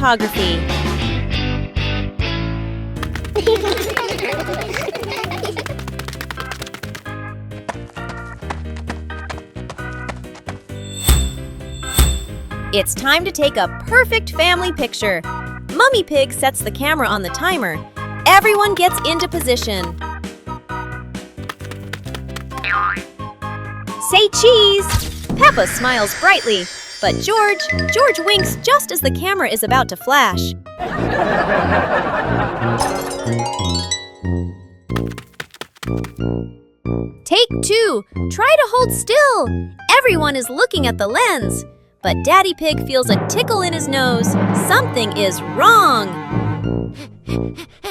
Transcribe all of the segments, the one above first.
photography. It's time to take a perfect family picture. Mummy Pig sets the camera on the timer. Everyone gets into position. Say cheese! Peppa smiles brightly, but George winks just as the camera is about to flash. Take 2. Try to hold still. Everyone is looking at the lens. But Daddy Pig feels a tickle in his nose. Something is wrong.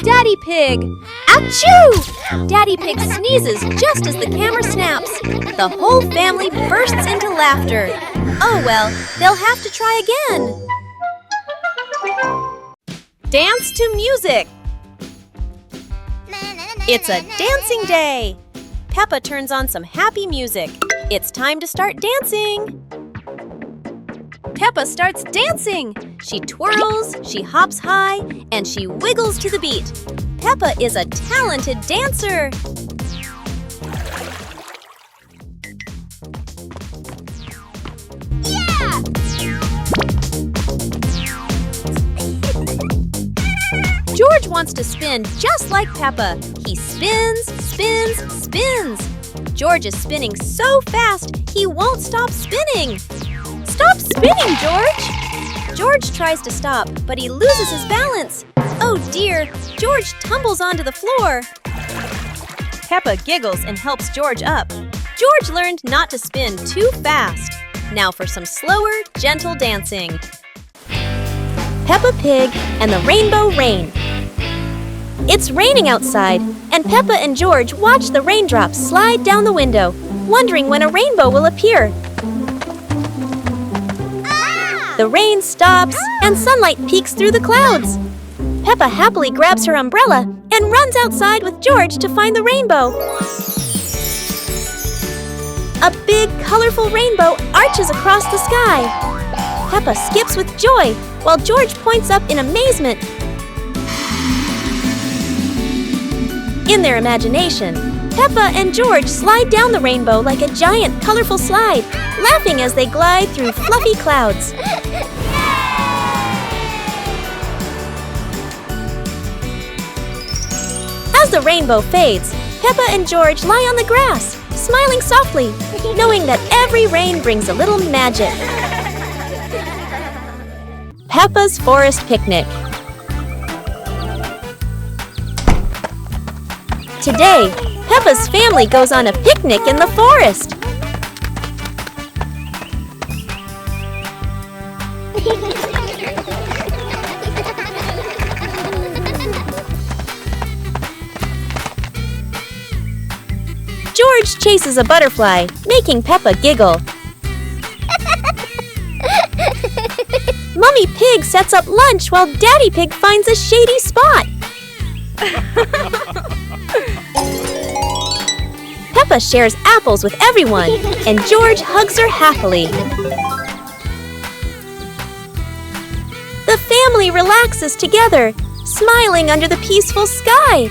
Daddy Pig! Achoo! Daddy Pig sneezes just as the camera snaps. The whole family bursts into laughter. Oh well, they'll have to try again. Dance to music. It's a dancing day. Peppa turns on some happy music. It's time to start dancing. Peppa starts dancing. She twirls, she hops high, and she wiggles to the beat. Peppa is a talented dancer. Yeah! George wants to spin just like Peppa. He spins, spins, spins. George is spinning so fast, he won't stop spinning. Stop spinning, George! George tries to stop, but he loses his balance. Oh dear, George tumbles onto the floor. Peppa giggles and helps George up. George learned not to spin too fast. Now for some slower, gentle dancing. Peppa Pig and the Rainbow Rain. It's raining outside, and Peppa and George watch the raindrops slide down the window, wondering when a rainbow will appear. The rain stops, and sunlight peeks through the clouds. Peppa happily grabs her umbrella and runs outside with George to find the rainbow. A big, colorful rainbow arches across the sky. Peppa skips with joy, while George points up in amazement. In their imagination, Peppa and George slide down the rainbow like a giant, colorful slide, laughing as they glide through fluffy clouds. As the rainbow fades, Peppa and George lie on the grass, smiling softly, knowing that every rain brings a little magic. Peppa's Forest Picnic. Today, Peppa's family goes on a picnic in the forest. George chases a butterfly, making Peppa giggle. Mummy Pig sets up lunch while Daddy Pig finds a shady spot. Peppa shares apples with everyone, and George hugs her happily. The family relaxes together, smiling under the peaceful sky.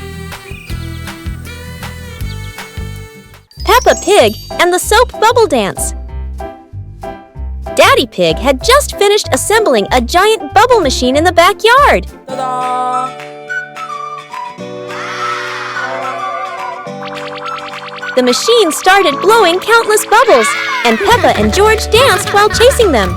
Peppa Pig and the Soap Bubble Dance. Daddy Pig had just finished assembling a giant bubble machine in the backyard. Ta-da! The machine started blowing countless bubbles, and Peppa and George danced while chasing them.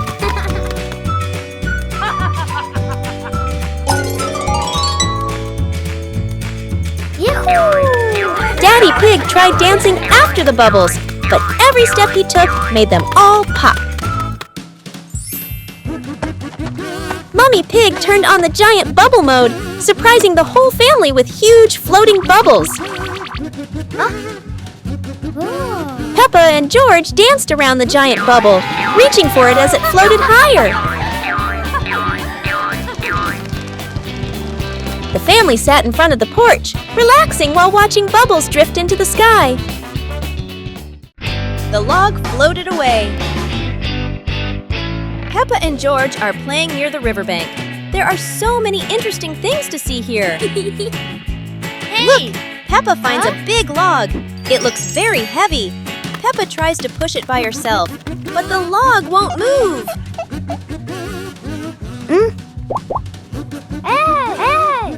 Daddy Pig tried dancing after the bubbles, but every step he took made them all pop. Mummy Pig turned on the giant bubble mode, surprising the whole family with huge floating bubbles. Peppa and George danced around the giant bubble, reaching for it as it floated higher. The family sat in front of the porch, relaxing while watching bubbles drift into the sky. The log floated away. Peppa and George are playing near the riverbank. There are so many interesting things to see here. Hey! Look! Peppa finds a big log. It looks very heavy. Peppa tries to push it by herself, but the log won't move. Hey!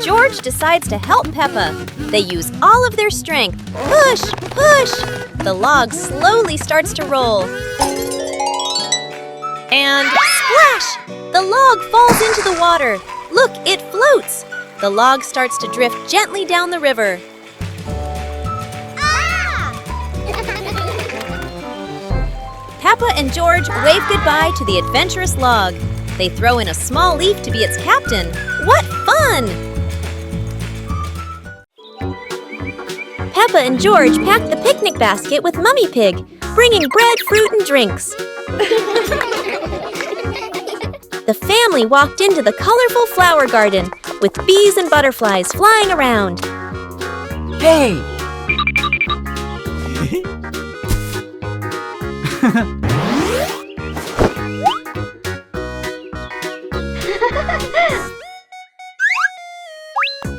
George decides to help Peppa. They use all of their strength. Push! Push! The log slowly starts to roll. And splash! The log falls into the water. Look, it floats. The log starts to drift gently down the river. Peppa and George wave goodbye to the adventurous log. They throw in a small leaf to be its captain. What fun! Peppa and George pack the picnic basket with Mummy Pig, bringing bread, fruit, and drinks. The family walked into the colorful flower garden with bees and butterflies flying around. Hey!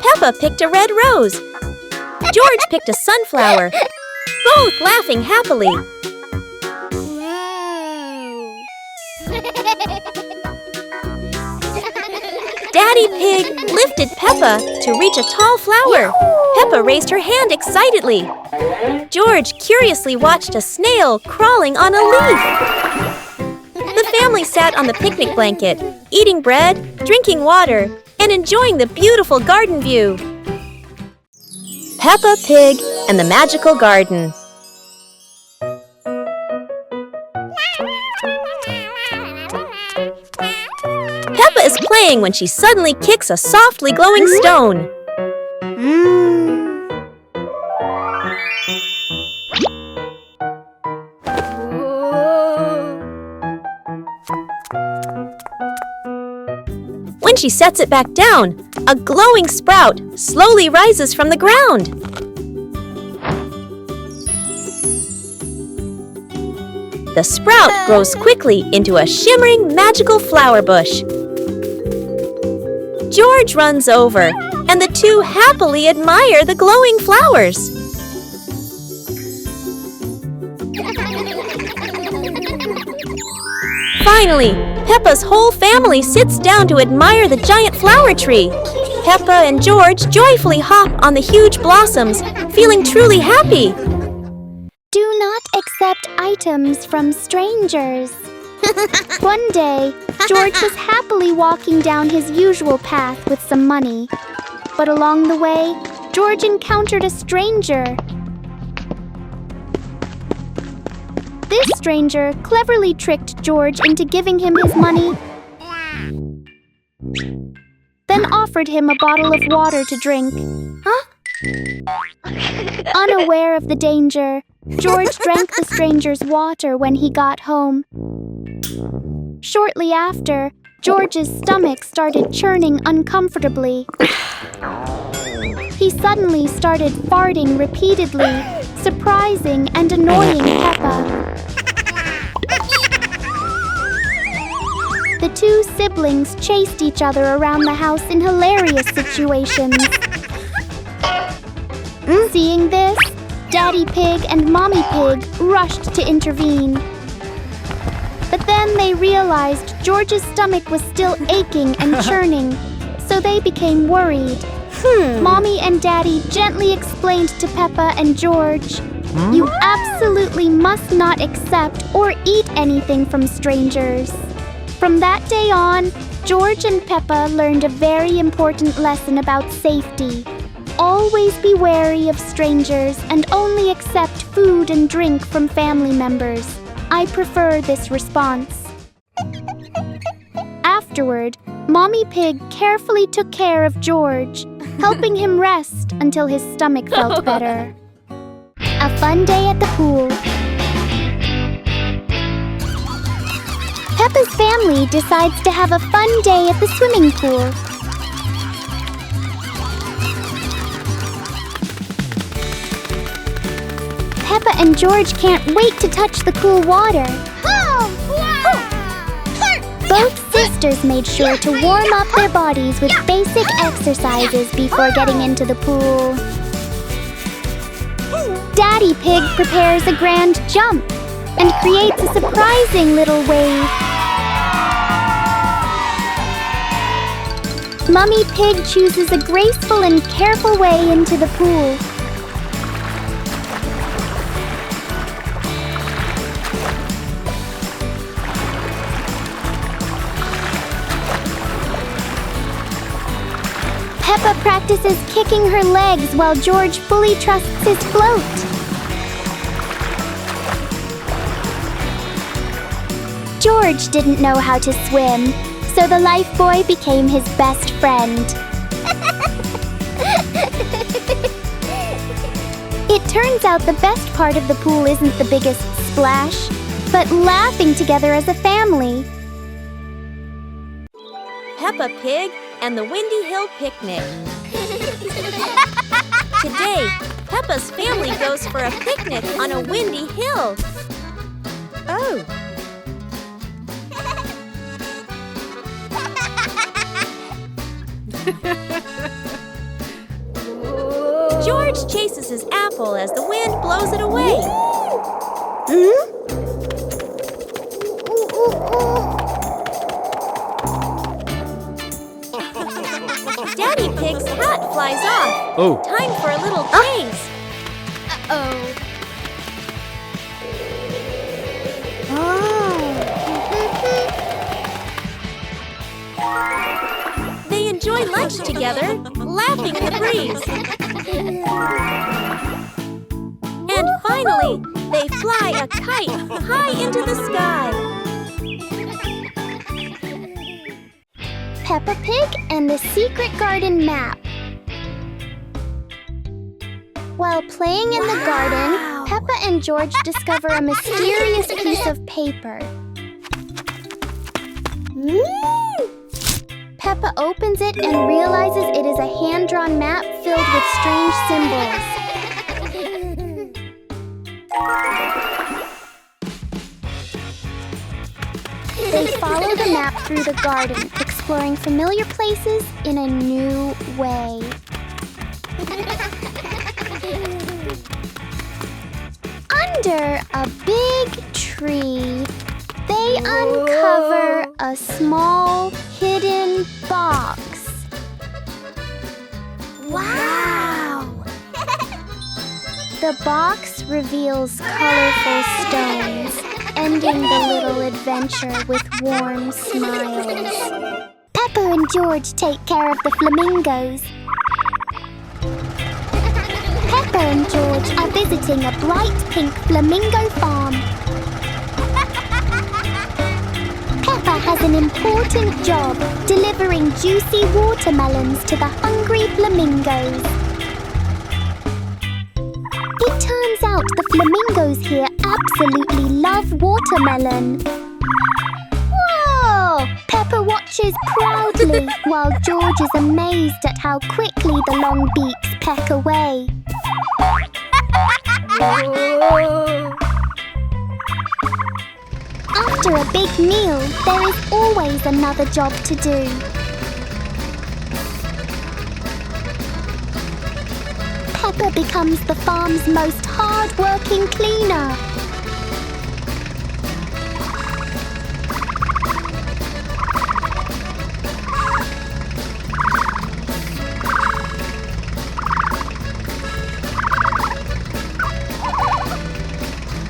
Peppa picked a red rose. George picked a sunflower, both laughing happily. Daddy Pig lifted Peppa to reach a tall flower. Peppa raised her hand excitedly. George curiously watched a snail crawling on a leaf. The family sat on the picnic blanket, eating bread, drinking water, and enjoying the beautiful garden view. Peppa Pig and the Magical Garden. Peppa is playing when she suddenly kicks a softly glowing stone. When she sets it back down, a glowing sprout slowly rises from the ground. The sprout grows quickly into a shimmering magical flower bush. George runs over, and the two happily admire the glowing flowers. Finally, Peppa's whole family sits down to admire the giant flower tree. Peppa and George joyfully hop on the huge blossoms, feeling truly happy. Do not accept items from strangers. One day, George was happily walking down his usual path with some money. But along the way, George encountered a stranger. This stranger cleverly tricked George into giving him his money, then offered him a bottle of water to drink. Unaware of the danger, George drank the stranger's water when he got home. Shortly after, George's stomach started churning uncomfortably. He suddenly started farting repeatedly, surprising and annoying Peppa. The two siblings chased each other around the house in hilarious situations. Seeing this, Daddy Pig and Mommy Pig rushed to intervene. But then they realized George's stomach was still aching and churning, so they became worried. Mommy and Daddy gently explained to Peppa and George, "You absolutely must not accept or eat anything from strangers." From that day on, George and Peppa learned a very important lesson about safety. Always be wary of strangers and only accept food and drink from family members. I prefer this response. Afterward, Mommy Pig carefully took care of George, helping him rest until his stomach felt better. A fun day at the pool. Peppa's family decides to have a fun day at the swimming pool. Peppa and George can't wait to touch the cool water. Both sisters made sure to warm up their bodies with basic exercises before getting into the pool. Daddy Pig prepares a grand jump and creates a surprising little wave. Mummy Pig chooses a graceful and careful way into the pool. Peppa practices kicking her legs while George fully trusts his float. George didn't know how to swim, so the lifebuoy became his best friend. It turns out the best part of the pool isn't the biggest splash, but laughing together as a family. Peppa Pig and the Windy Hill Picnic. Today, Peppa's family goes for a picnic on a windy hill. Oh! George chases his apple as the wind blows it away. Daddy Pig's hat flies off. Oh. Time for a little chase. They enjoy lunch together, laughing in the breeze. And finally, they fly a kite high into the sky. Peppa Pig and the Secret Garden Map. While playing in the garden, Peppa and George discover a mysterious piece of paper. Peppa opens it and realizes it is a hand-drawn map filled with strange symbols. They follow the map through the garden, exploring familiar places in a new way. Under a big tree, they uncover a small hidden box. Wow! The box reveals colorful stones, ending the little adventure with warm smiles. Peppa and George take care of the flamingos. Peppa and George are visiting a bright pink flamingo farm. Peppa has an important job, delivering juicy watermelons to the hungry flamingos. It turns out the flamingos here absolutely love watermelon. Whoa! Peppa watches proudly while George is amazed at how quickly the long beaks peck away. After a big meal, there is always another job to do. Peppa becomes the farm's most hard-working cleaner.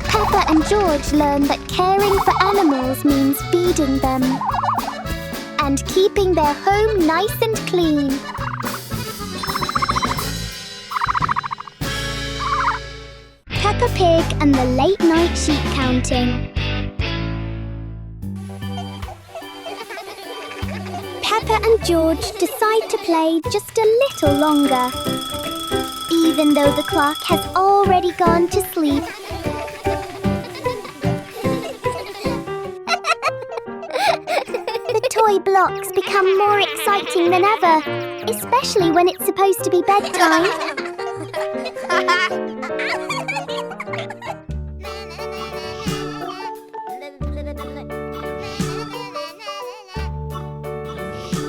Peppa and George learn that caring for animals means feeding them and keeping their home nice and clean. Peppa Pig and the Late Night Sheep Counting. Peppa and George decide to play just a little longer, even though the clock has already gone to sleep. The toy blocks become more exciting than ever, especially when it's supposed to be bedtime.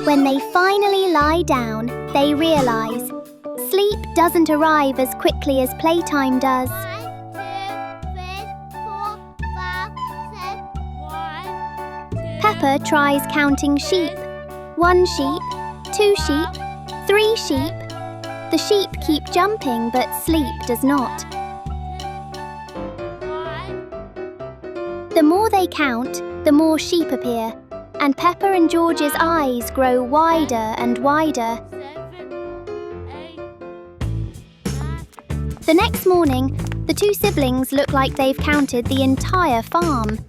When they finally lie down, they realize sleep doesn't arrive as quickly as playtime does. 1, 2, 3, 4, 5, 6, 1, 2. Peppa tries counting sheep. 1 sheep, 2 sheep, 3 sheep. The sheep keep jumping, but sleep does not. The more they count, the more sheep appear, and Peppa and George's eyes grow wider and wider. The next morning, the 2 siblings look like they've counted the entire farm.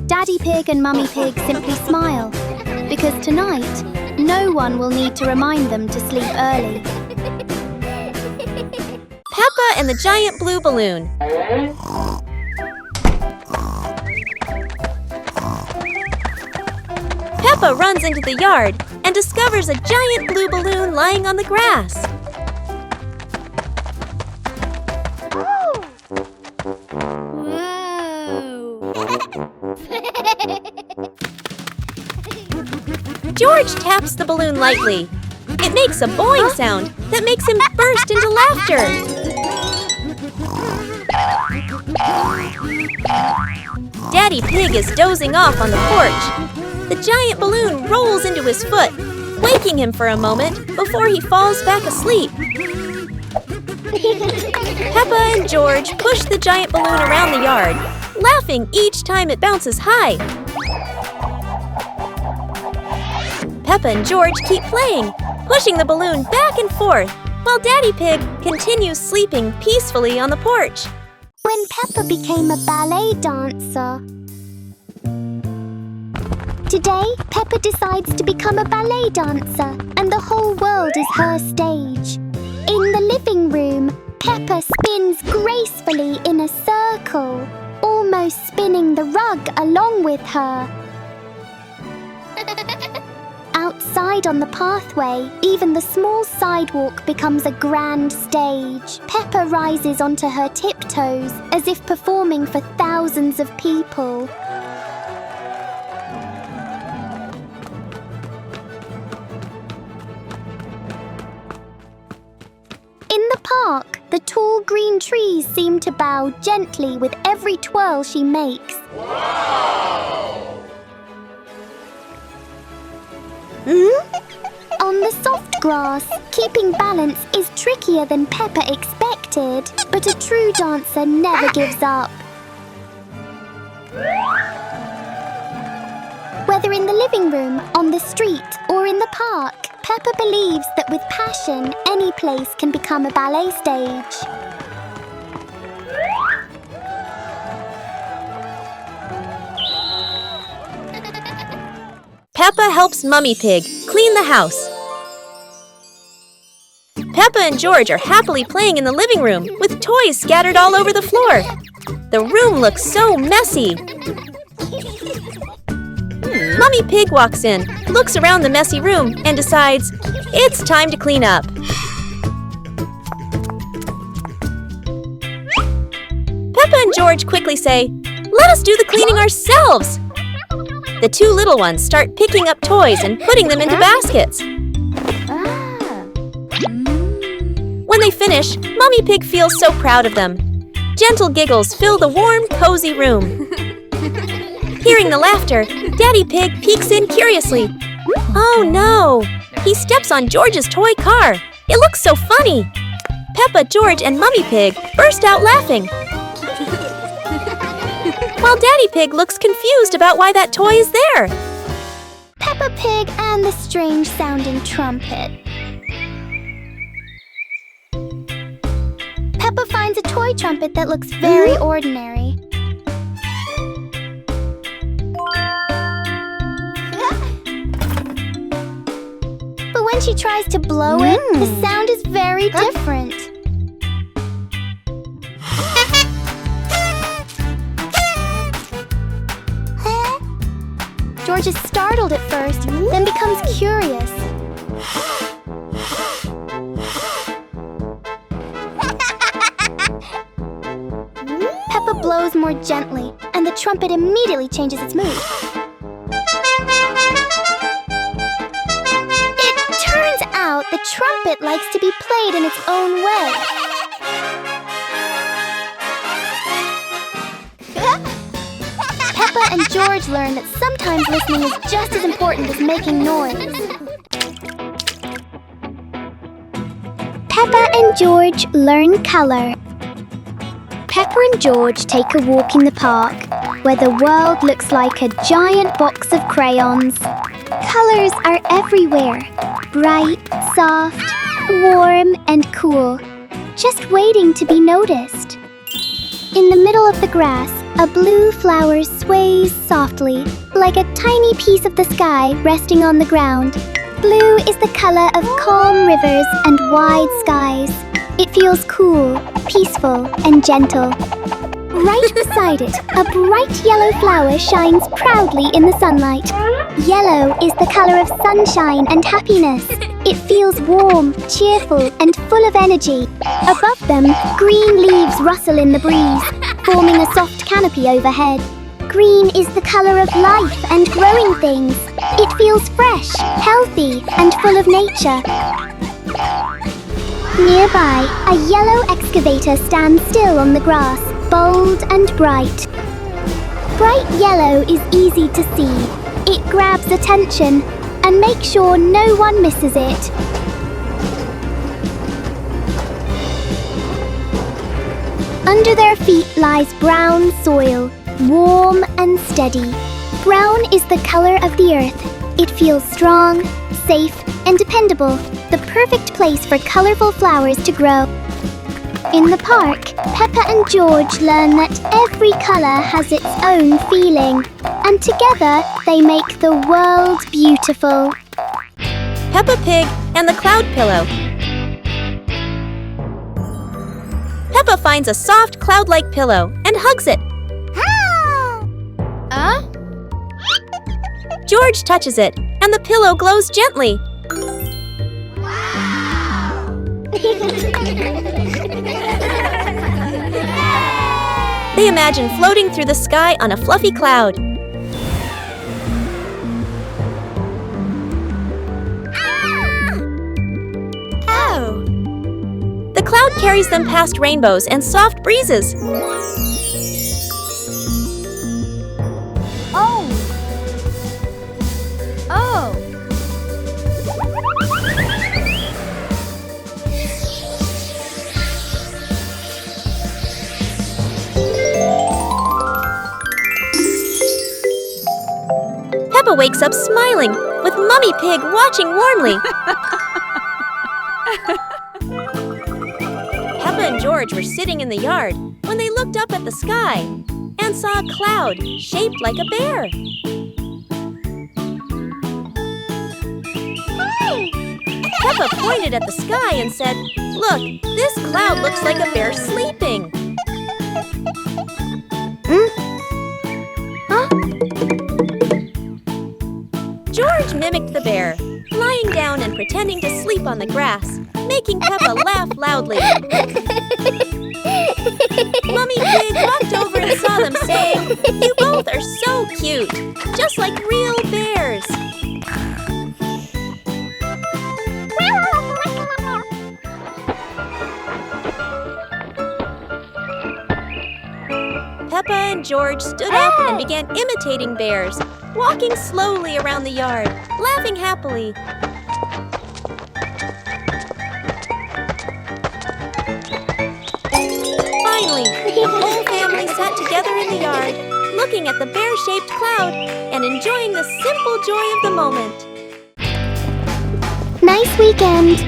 Daddy Pig and Mummy Pig simply smile, because tonight, no one will need to remind them to sleep early. Peppa and the giant blue balloon. Peppa runs into the yard and discovers a giant blue balloon lying on the grass. George taps the balloon lightly. It makes a boing sound that makes him burst into laughter. Daddy Pig is dozing off on the porch. The giant balloon rolls into his foot, waking him for a moment before he falls back asleep. Peppa and George push the giant balloon around the yard, laughing each time it bounces high. Peppa and George keep playing, pushing the balloon back and forth, while Daddy Pig continues sleeping peacefully on the porch. When Peppa became a ballet dancer. Today, Peppa decides to become a ballet dancer, and the whole world is her stage. In the living room, Peppa spins gracefully in a circle, almost spinning the rug along with her. Outside on the pathway, even the small sidewalk becomes a grand stage. Peppa rises onto her tiptoes as if performing for thousands of people. In the park, the tall green trees seem to bow gently with every twirl she makes. On the soft grass, keeping balance is trickier than Peppa expected, but a true dancer never gives up. Whether in the living room, on the street, or in the park, Peppa believes that with passion, any place can become a ballet stage. Peppa helps Mummy Pig clean the house. Peppa and George are happily playing in the living room with toys scattered all over the floor. The room looks so messy. Mummy Pig walks in, looks around the messy room, and decides it's time to clean up. Peppa and George quickly say, "Let us do the cleaning ourselves." The 2 little ones start picking up toys and putting them into baskets. When they finish, Mummy Pig feels so proud of them. Gentle giggles fill the warm, cozy room. Hearing the laughter, Daddy Pig peeks in curiously. Oh no! He steps on George's toy car. It looks so funny. Peppa, George, and Mummy Pig burst out laughing, while Daddy Pig looks confused about why that toy is there. Peppa Pig and the strange-sounding trumpet. Peppa finds a toy trumpet that looks very ordinary. But when she tries to blow it, the sound is very different. George is startled at first, then becomes curious. blows more gently, and the trumpet immediately changes its mood. It turns out the trumpet likes to be played in its own way. Peppa and George learn that sometimes listening is just as important as making noise. Peppa and George learn color. Peppa and George take a walk in the park, where the world looks like a giant box of crayons. Colors are everywhere, bright, soft, warm, and cool, just waiting to be noticed. In the middle of the grass, a blue flower sways softly, like a tiny piece of the sky resting on the ground. Blue is the color of calm rivers and wide skies. It feels cool, peaceful, and gentle. Right beside it, a bright yellow flower shines proudly in the sunlight. Yellow is the color of sunshine and happiness. It feels warm, cheerful, and full of energy. Above them, green leaves rustle in the breeze, forming a soft canopy overhead. Green is the color of life and growing things. It feels fresh, healthy, and full of nature. Nearby, a yellow excavator stands still on the grass, bold and bright. Bright yellow is easy to see. It grabs attention and makes sure no one misses it. Under their feet lies brown soil, warm and steady. Brown is the color of the earth. It feels strong, safe, and dependable, the perfect place for colorful flowers to grow. In the park, Peppa and George learn that every color has its own feeling, and together they make the world beautiful. Peppa Pig and the Cloud Pillow. Peppa finds a soft cloud-like pillow and hugs it. George touches it, and the pillow glows gently. They imagine floating through the sky on a fluffy cloud. Oh! The cloud carries them past rainbows and soft breezes. Peppa wakes up smiling, with Mummy Pig watching warmly. Peppa and George were sitting in the yard when they looked up at the sky and saw a cloud shaped like a bear. Peppa pointed at the sky and said, "Look, this cloud looks like a bear sleeping." George mimicked the bear, lying down and pretending to sleep on the grass, making Peppa laugh loudly. Mummy Pig walked over and saw them, saying, "You both are so cute, just like real bears." Peppa and George stood up and began imitating bears, walking slowly around the yard, laughing happily. Finally, the whole family sat together in the yard, looking at the bear-shaped cloud and enjoying the simple joy of the moment. Nice weekend!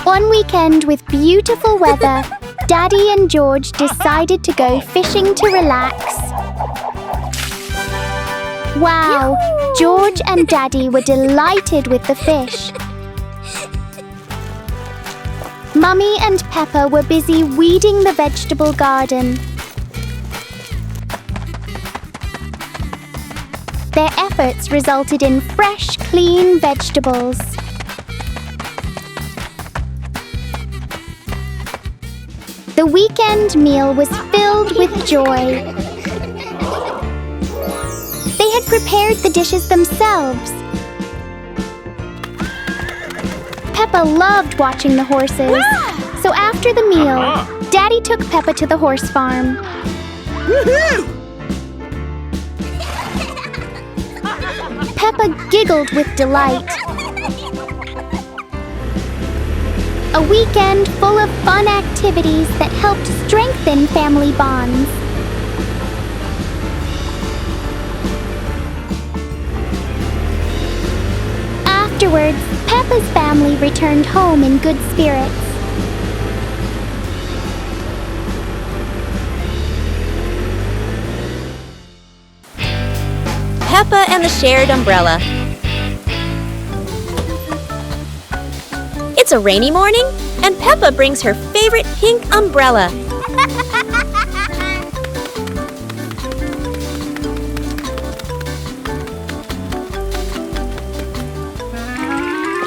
One weekend with beautiful weather, Daddy and George decided to go fishing to relax. Wow! George and Daddy were delighted with the fish. Mummy and Peppa were busy weeding the vegetable garden. Their efforts resulted in fresh, clean vegetables. The weekend meal was filled with joy. They had prepared the dishes themselves. Peppa loved watching the horses. So after the meal, Daddy took Peppa to the horse farm. Peppa giggled with delight. A weekend full of fun activities that helped strengthen family bonds. Afterwards, Peppa's family returned home in good spirits. Peppa and the shared umbrella. It's a rainy morning, and Peppa brings her favorite pink umbrella.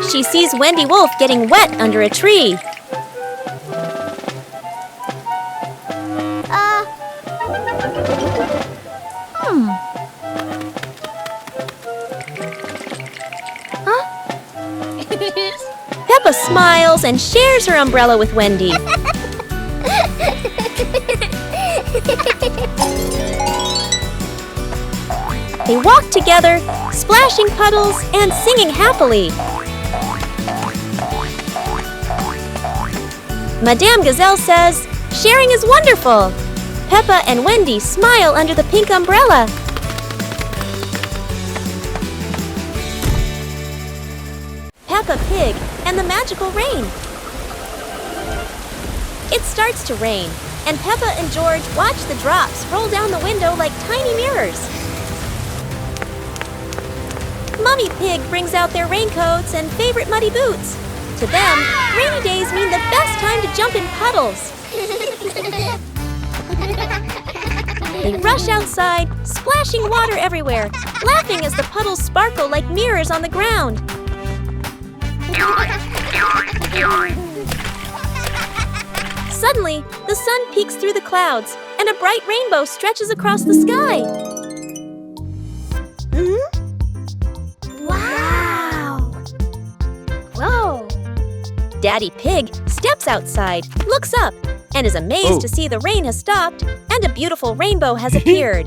She sees Wendy Wolf getting wet under a tree. Peppa smiles and shares her umbrella with Wendy. They walk together, splashing puddles and singing happily. Madame Gazelle says, "Sharing is wonderful." Peppa and Wendy smile under the pink umbrella. Peppa Pig and the magical rain. It starts to rain, and Peppa and George watch the drops roll down the window like tiny mirrors. Mummy Pig brings out their raincoats and favorite muddy boots. To them, rainy days mean the best time to jump in puddles. They rush outside, splashing water everywhere, laughing as the puddles sparkle like mirrors on the ground. Suddenly, the sun peeks through the clouds, and a bright rainbow stretches across the sky. Wow! Whoa! Daddy Pig steps outside, looks up, and is amazed to see the rain has stopped and a beautiful rainbow has appeared.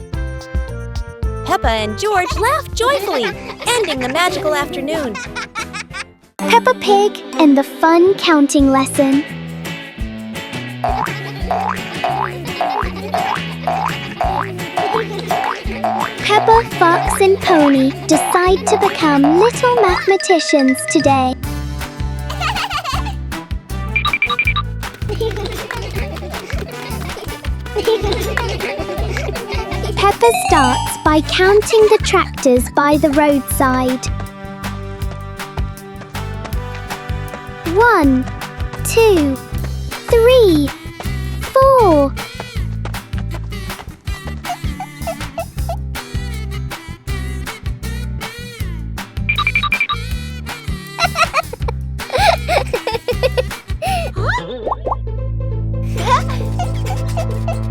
Peppa and George laugh joyfully, ending the magical afternoon. Peppa Pig and the fun counting lesson. Peppa, Fox, and Pony decide to become little mathematicians today. Peppa starts by counting the tractors by the roadside. 1, 2, 3, 4.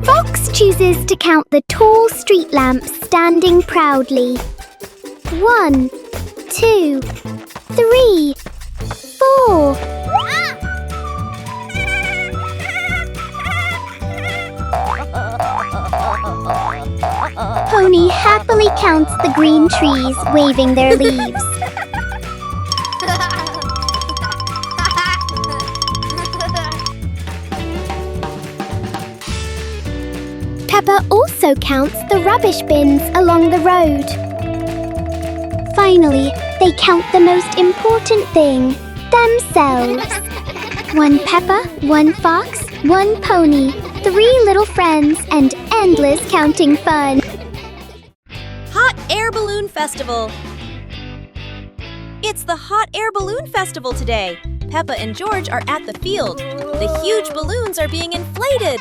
Fox chooses to count the tall street lamps standing proudly. 1, 2, 3, 4. Pony happily counts the green trees waving their leaves. Peppa also counts the rubbish bins along the road. Finally, they count the most important thing, themselves. 1 Peppa, 1 Fox, 1 Pony, 3 little friends, and endless counting fun. Hot Air Balloon Festival. It's the Hot Air Balloon Festival today. Peppa and George are at the field. The huge balloons are being inflated.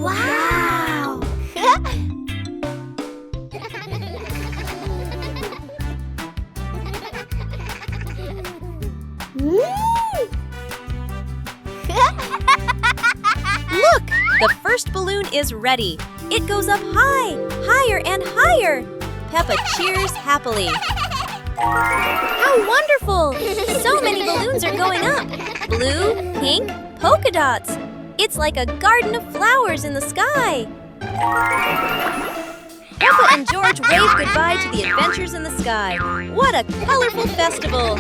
Wow! The first balloon is ready. It goes up high, higher and higher. Peppa cheers happily. How wonderful! So many balloons are going up. Blue, pink, polka dots. It's like a garden of flowers in the sky. Peppa and George wave goodbye to the adventures in the sky. What a colorful festival!